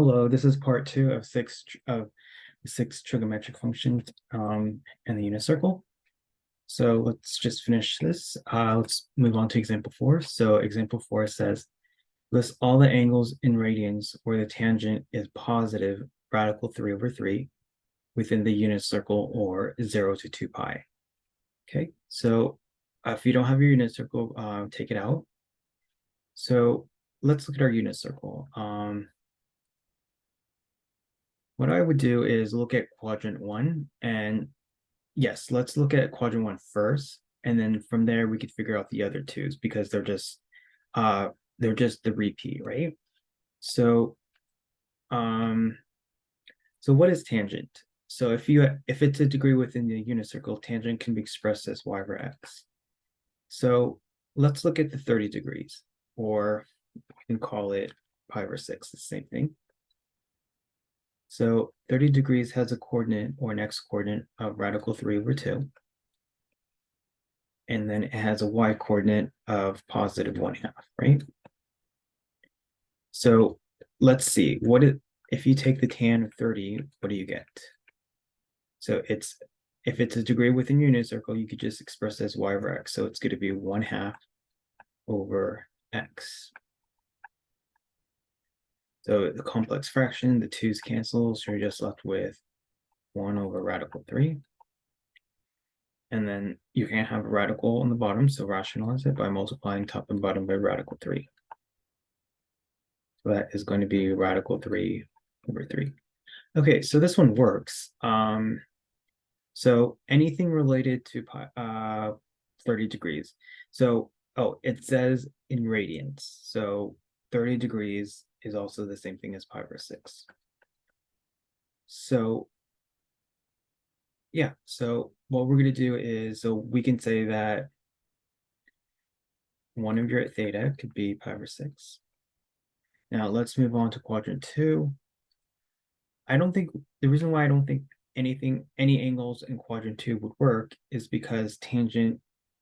Hello, this is part two of six trigonometric functions in the unit circle. So let's just finish this. Let's move on to example four. So example four says, list all the angles in radians where the tangent is positive radical 3/3 within the unit circle or 0 to 2 pi. Okay, so if you don't have your unit circle, take it out. So let's look at our unit circle. What I would do is look at quadrant one, and yes, let's look at quadrant one first, and then from there we could figure out the other twos because uh they're just the repeat, right? So um so what is tangent? So if it's a degree within the unit circle, tangent can be expressed as y over x. So let's look at the 30 degrees, or we can call it pi over 6, the same thing. So 30 degrees has a coordinate or an x-coordinate of radical 3/2. And then it has a y-coordinate of positive 1/2, right? So let's see, if you take the tan of 30, what do you get? So if it's a degree within your unit circle, you could just express it as y over x. So it's going to be 1/2 over x. So the complex fraction, the twos cancel, so you're just left with 1 over radical 3. And then you can't have a radical on the bottom, so rationalize it by multiplying top and bottom by radical 3. So that is going to be radical 3/3. Okay, so this one works. So anything related to 30 degrees. So, it says in radians. So 30 degrees is also the same thing as pi over 6. So yeah, so what we're going to do is, so we can say that 1 of your theta could be pi over 6. Now let's move on to quadrant 2. The reason why I don't think any angles in quadrant 2 would work is because tangent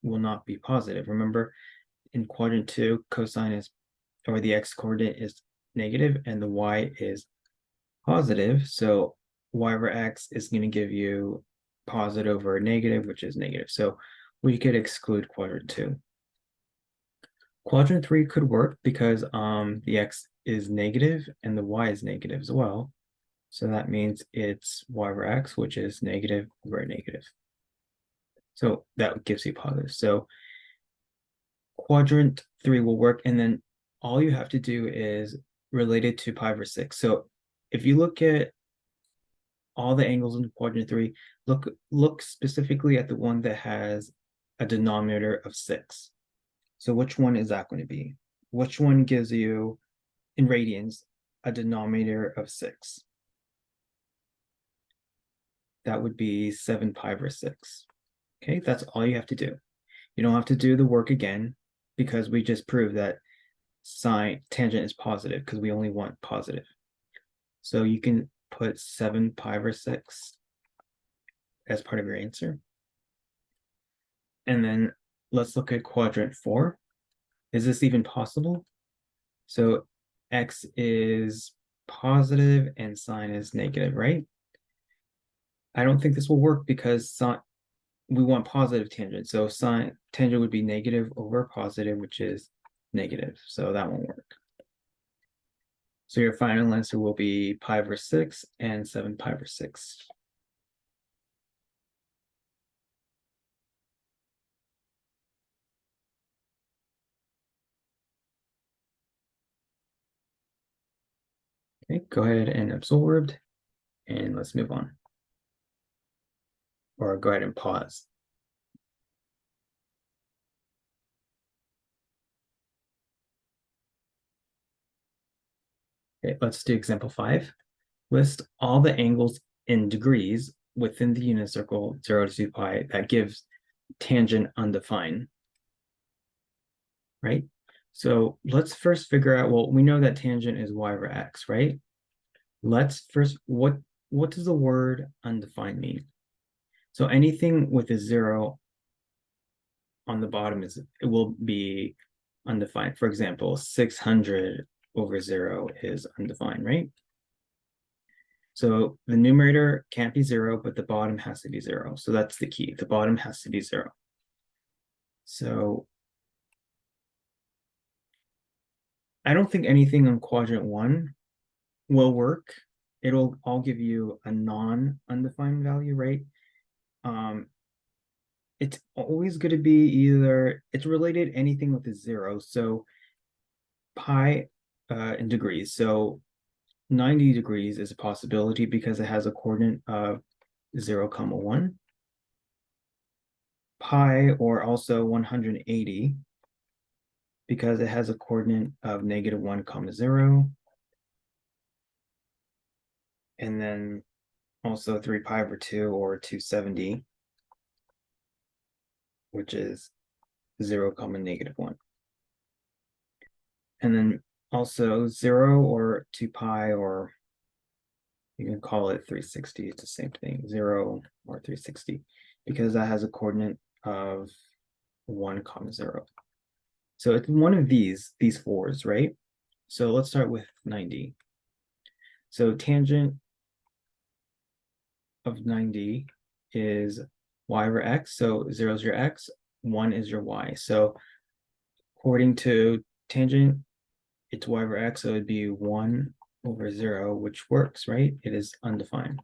will not be positive. Remember, in quadrant 2, cosine is, or the x-coordinate is negative and the y is positive. So y over x is going to give you positive over negative, which is negative. So we could exclude quadrant 2. Quadrant 3 could work because the x is negative and the y is negative as well. So that means it's y over x, which is negative over negative. So that gives you positive. So quadrant 3 will work. And then all you have to do is relate it to pi over 6. So if you look at all the angles in quadrant 3, look specifically at the one that has a denominator of 6. So which one is that going to be? Which one gives you, in radians, a denominator of 6? That would be 7 pi over 6. Okay, that's all you have to do. You don't have to do the work again because we just proved that tangent is positive because we only want positive. So you can put 7 pi over 6 as part of your answer. And then let's look at quadrant 4. Is this even possible? So x is positive and sine is negative, right? I don't think this will work because we want positive tangent. So tangent would be negative over positive, which is negative. So that won't work. So your final answer will be pi over 6 and 7 pi over 6. Okay, go ahead and absorbed, and let's move on. Or go ahead and pause. Okay, let's do example 5. List all the angles in degrees within the unit circle 0 to 2 pi that gives tangent undefined, right? So let's first figure out, well, we know that tangent is y over x, right? Let's first, what does the word undefined mean? So anything with a 0 on the bottom it will be undefined. For example, 600 over 0 is undefined, right? So the numerator can't be 0, but the bottom has to be 0. So that's the key. The bottom has to be 0. So I don't think anything on quadrant 1 will work. It'll all give you a non-undefined value, right? It's always going to be either, it's related anything with a 0. So pi in degrees. So 90 degrees is a possibility because it has a coordinate of 0, 1. Pi, or also 180, because it has a coordinate of -1, 0. And then also 3 pi over 2, or 270, which is 0, -1. And then also 0 or 2 pi, or you can call it 360, it's the same thing, 0 or 360, because that has a coordinate of 1, 0. So it's one of these fours, right? So let's start with 90. So tangent of 90 is y over x. So 0 is your x, 1 is your y. So according to tangent, it's y over x, so it'd be 1 over 0, which works, right? It is undefined.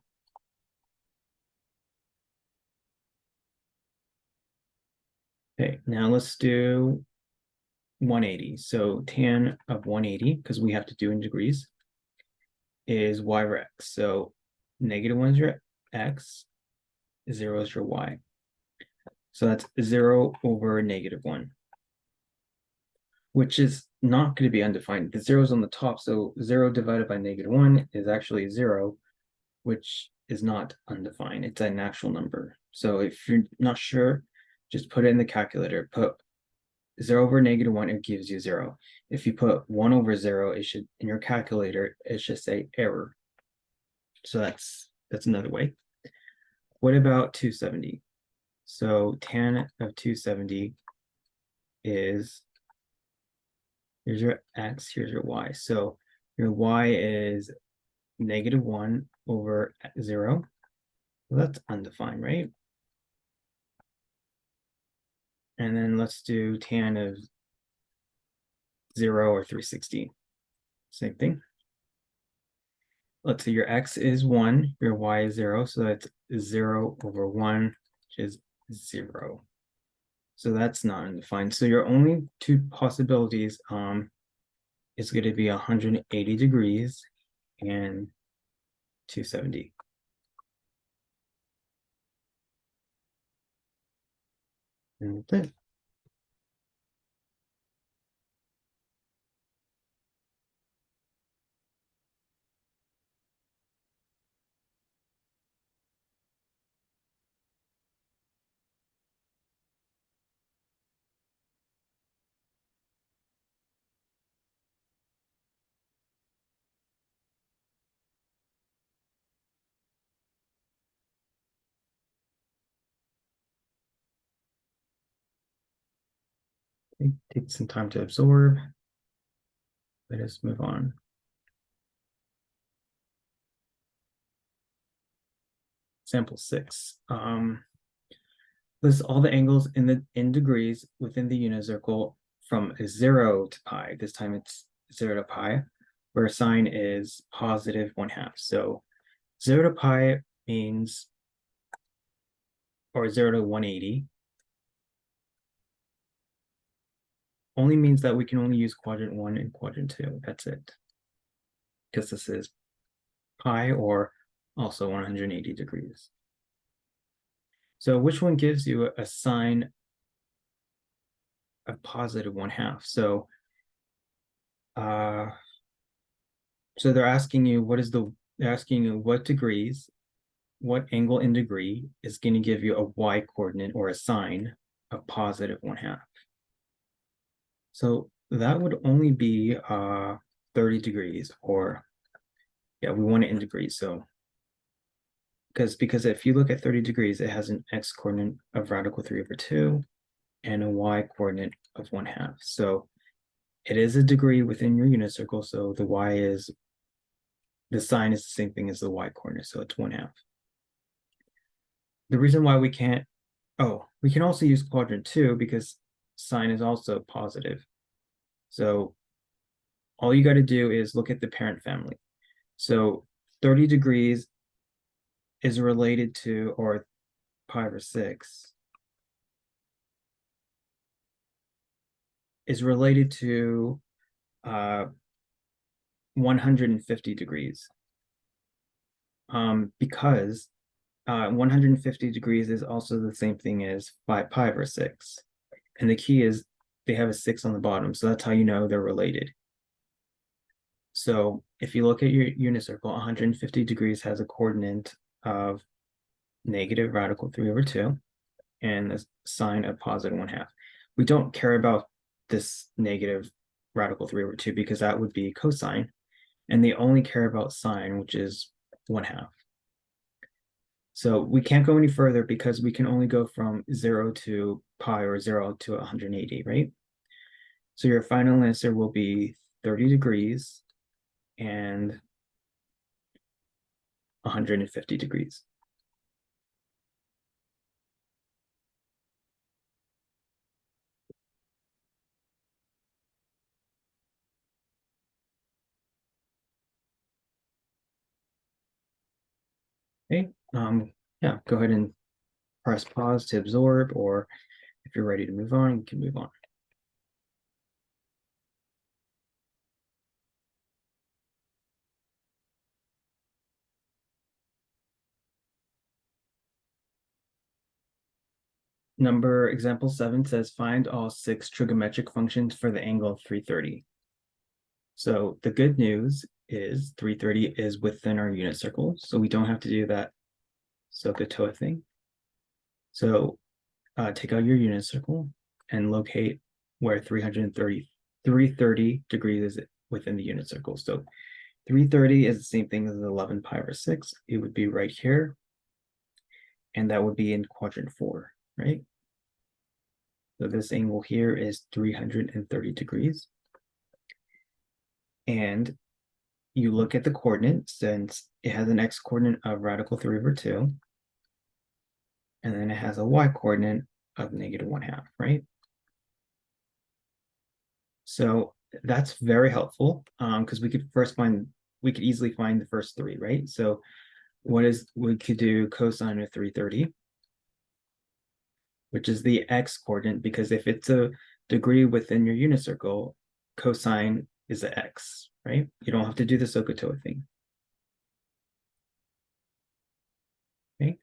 Okay, now let's do 180. So tan of 180, because we have to do in degrees, is y over x. So -1 is your x, 0 is your y. So that's 0 over -1, which is not going to be undefined. The 0 is on the top, so 0 divided by -1 is actually 0, which is not undefined. It's a natural number. So if you're not sure, just put it in the calculator. Put 0 over -1, it gives you 0. If you put 1 over 0, it should, in your calculator, it should say error. So that's another way. What about 270? So tan of 270 is, here's your x, here's your y. So your y is -1 over 0. Well, that's undefined, right? And then let's do tan of 0 or 360. Same thing. Let's say your x is 1, your y is 0, so that's 0 over 1, which is 0. So that's not undefined. So your only two possibilities is going to be 180 degrees and 270. And that's it. Take some time to absorb. Let us move on. Sample 6. List all the angles in degrees within the unit circle from 0 to pi. This time it's 0 to pi, where sine is +1/2. So 0 to pi means, or 0 to 180, only means that we can only use quadrant 1 and quadrant 2. That's it. Because this is pi, or also 180 degrees. So which one gives you a sine of +1/2? So so they're asking you they're asking you what degrees, what angle in degree is going to give you a y coordinate or a sine of +1/2. So that would only be 30 degrees, or yeah, we want it in degrees. So because if you look at 30 degrees, it has an x coordinate of radical 3 over 2 and a y coordinate of 1/2. So it is a degree within your unit circle, so the y is the sine is the same thing as the y-coordinate, so it's 1/2. The reason why we can't, we can also use quadrant 2 because sine is also positive. So all you got to do is look at the parent family. So 30 degrees is related to, or pi over 6 is related to 150 degrees. Because 150 degrees is also the same thing as 5 pi over 6. And the key is they have a 6 on the bottom, so that's how you know they're related. So if you look at your unit circle, 150 degrees has a coordinate of negative radical 3 over 2 and a sine of positive 1/2. We don't care about this negative radical 3 over 2 because that would be cosine, and they only care about sine, which is 1/2. So we can't go any further because we can only go from 0 to pi or 0 to 180, right? So your final answer will be 30 degrees and 150 degrees. Okay, yeah, go ahead and press pause to absorb, or if you're ready to move on, you can move on. Number example 7 says find all 6 trigonometric functions for the angle of 330. So the good news is 330 is within our unit circle, so we don't have to do that SOHCAHTOA thing. So take out your unit circle and locate where 330 degrees is within the unit circle. So 330 is the same thing as 11 pi over 6. It would be right here, and that would be in quadrant 4, right? So this angle here is 330 degrees. And you look at the coordinate, since it has an x-coordinate of radical 3 over 2, and then it has a y-coordinate of negative 1/2, right? So that's very helpful because we could easily find the first 3, right? So we could do cosine of 330, which is the x-coordinate, because if it's a degree within your unit circle, cosine is the x, right? You don't have to do the SOHCAHTOA thing. Okay,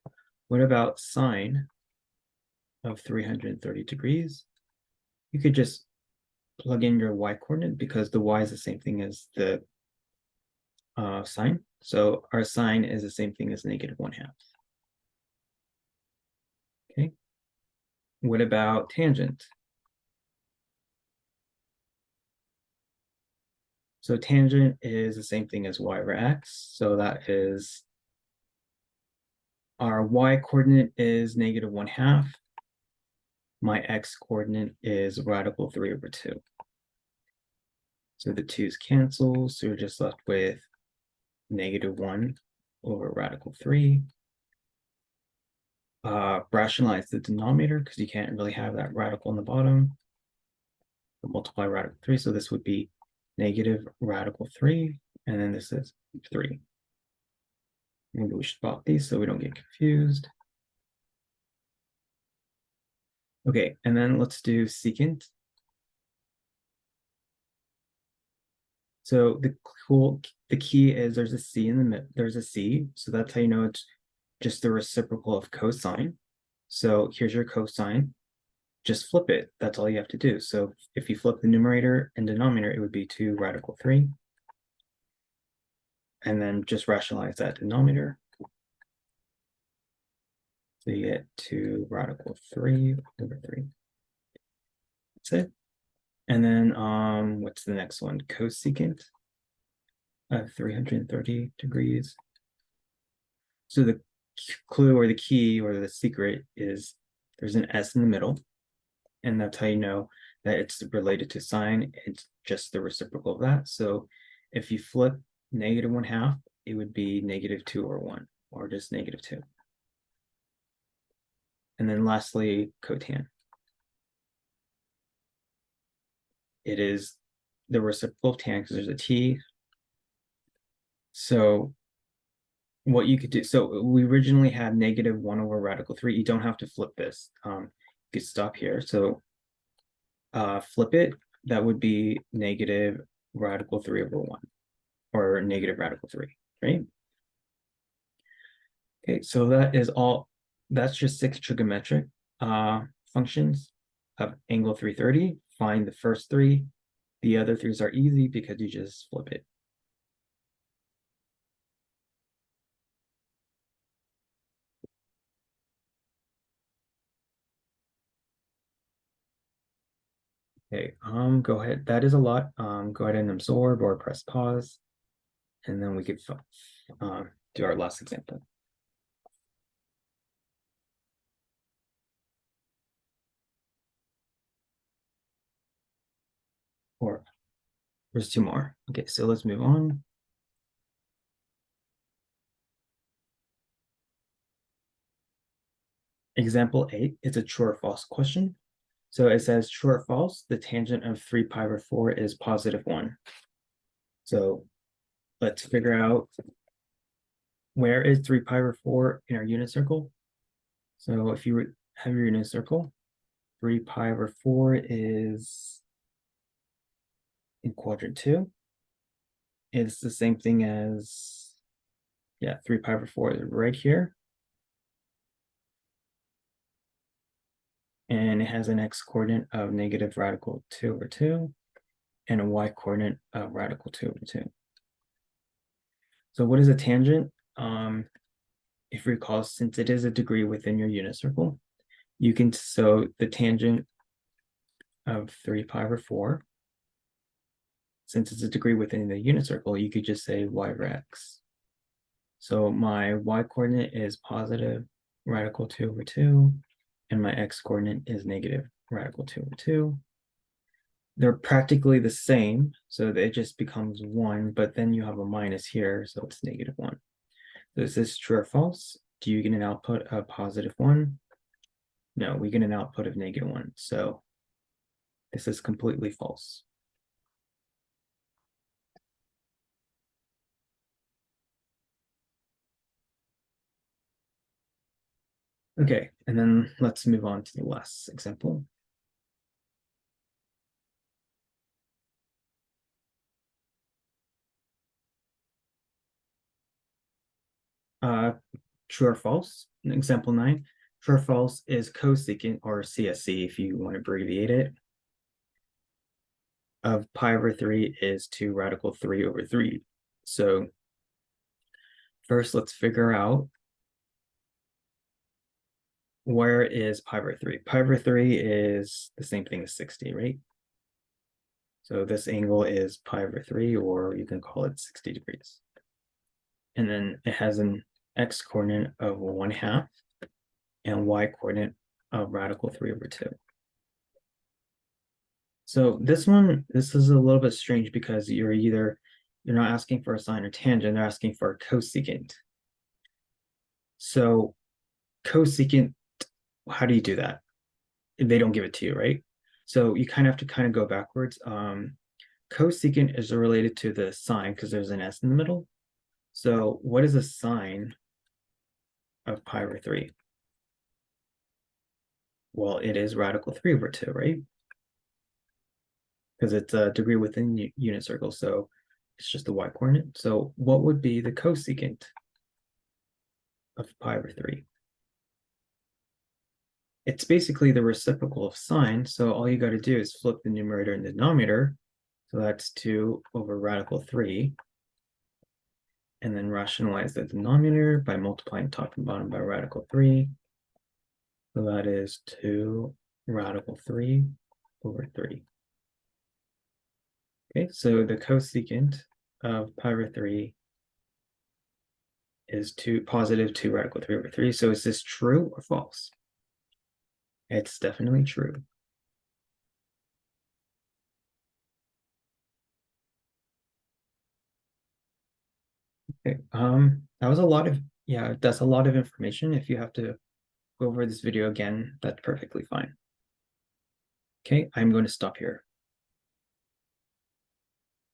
what about sine of 330 degrees? You could just plug in your y-coordinate because the y is the same thing as the sine. So our sine is the same thing as negative 1/2. Okay, what about tangent? So tangent is the same thing as y over x. So that is, our y-coordinate is negative 1/2. My x-coordinate is radical 3 over 2. So the 2's cancel, so you're just left with negative 1 over radical 3. Rationalize the denominator because you can't really have that radical in the bottom. So multiply radical 3, so this would be negative radical 3, and then this is 3. Maybe we should plot these so we don't get confused. Okay, and then let's do secant. So the key is there's a c in the middle. There's a c, so that's how you know it's just the reciprocal of cosine. So here's your cosine. Just flip it. That's all you have to do. So if you flip the numerator and denominator, it would be 2 radical 3. And then just rationalize that denominator. So you get 2 radical 3 over 3. That's it. And then what's the next one? Cosecant of 330 degrees. So the clue or the key or the secret is there's an S in the middle, and that's how you know that it's related to sine. It's just the reciprocal of that. So if you flip negative 1/2, it would be -2 or 1, or just -2. And then lastly, cotan. It is the reciprocal of tan because there's a t. So what you could do, so we originally had -1 over radical 3. You don't have to flip this. You could stop here. So flip it, that would be negative radical 3 over 1, or negative radical 3, right? Okay, so that is all. That's just 6 trigonometric functions of angle 330. Find the first 3. The other 3s are easy because you just flip it. Okay, go ahead. That is a lot. Go ahead and absorb or press pause, and then we could do our last example. Or there's 2 more. Okay, so let's move on. Example 8, it's a true or false question. So it says true or false, the tangent of 3 pi over 4 is +1. So let's figure out, where is 3 pi over 4 in our unit circle? So if you have your unit circle, 3 pi over 4 is in quadrant 2. It's the same thing as, yeah, 3 pi over 4 is right here. And it has an x coordinate of negative radical 2 over 2 and a y coordinate of radical 2 over 2. So what is a tangent? If you recall, since it is a degree within your unit circle, you can, so the tangent of 3 pi over 4, since it's a degree within the unit circle, you could just say y over x. So my y coordinate is positive radical 2 over 2, and my x coordinate is negative radical 2 over 2. They're practically the same, so it just becomes 1, but then you have a minus here, so it's -1. So is this true or false? Do you get an output of +1? No, we get an output of -1. So this is completely false. Okay, and then let's move on to the last example. True or false? Example 9. True or false is cosecant, or CSC if you want to abbreviate it, of pi over 3 is 2 radical 3 over 3. So first, let's figure out, where is pi over 3? Pi over 3 is the same thing as 60, right? So this angle is pi over 3, or you can call it 60 degrees. And then it has an x coordinate of 1/2 and y coordinate of radical 3 over 2. So this is a little bit strange because you're not asking for a sine or tangent, they're asking for a cosecant. So cosecant, how do you do that? They don't give it to you, right? So you kind of have to go backwards. Cosecant is related to the sine because there's an s in the middle. So what is a sine of pi over 3? Well, it is radical 3 over 2, right? Because it's a degree within unit circle, so it's just the y coordinate. So what would be the cosecant of pi over 3? It's basically the reciprocal of sine, so all you got to do is flip the numerator and denominator. So that's 2 over radical 3. And then rationalize the denominator by multiplying top and bottom by radical 3. So that is 2 radical 3 over 3. Okay, so the cosecant of pi over 3 is positive 2 radical 3 over 3. So is this true or false? It's definitely true. Okay, that was a lot of, yeah, that's a lot of information. If you have to go over this video again, that's perfectly fine. Okay, I'm going to stop here.